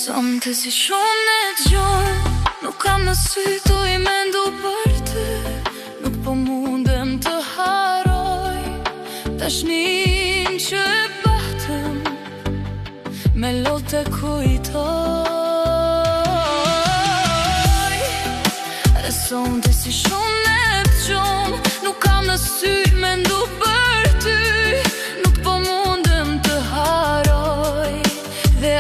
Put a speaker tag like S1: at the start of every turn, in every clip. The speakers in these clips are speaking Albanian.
S1: Sonte si shumë e gjonë, nuk kam në sy tu i mendu për ty. Nuk po mundem të haroj dashnin që batëm, me lotë e kujtoj. E sonte si shumë e gjonë, nuk kam në sy i mendu për ty. Nuk po mundem të haroj dhe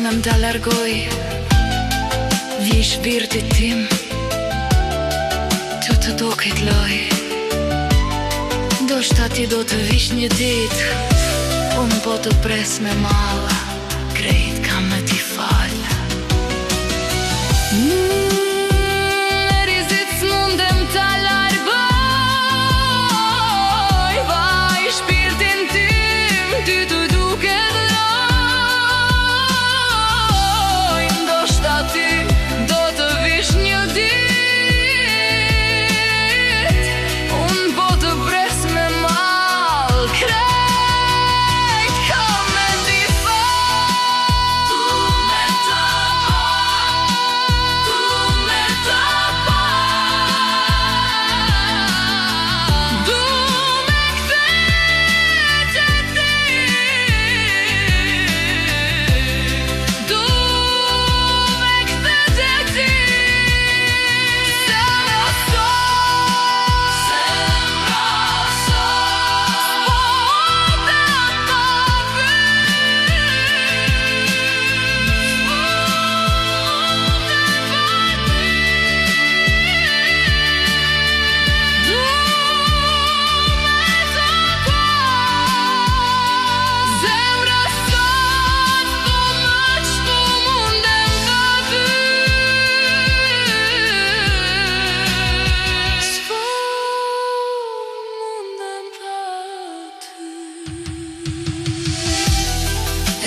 S1: mundem të largoj, vje shpirti tim, të doket loj. Ndoshta ti do të vish një dit, unë po të pres me malla, krejt kam me t'i fal. Rizit s'mundem të largoj, vaj shpirtin tim, ty të duket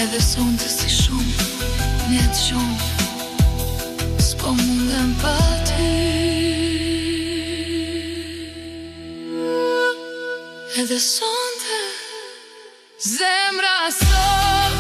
S1: edhe sonte si shumë një të gjonë, s'po mundem pa ty. Edhe sonte zemra sot,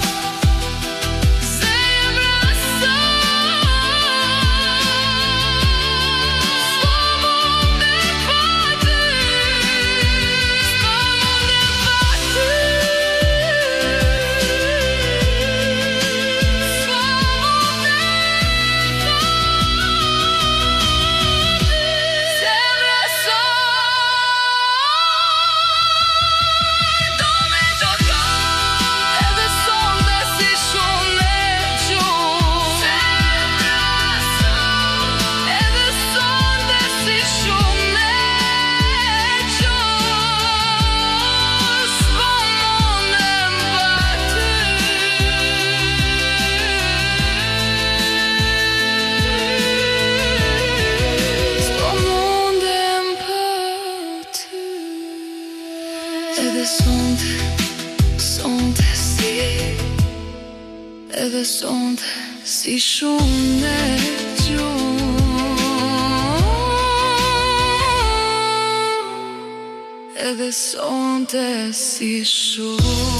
S1: edhe sonte si shumë e gjonë, edhe sonte si shumë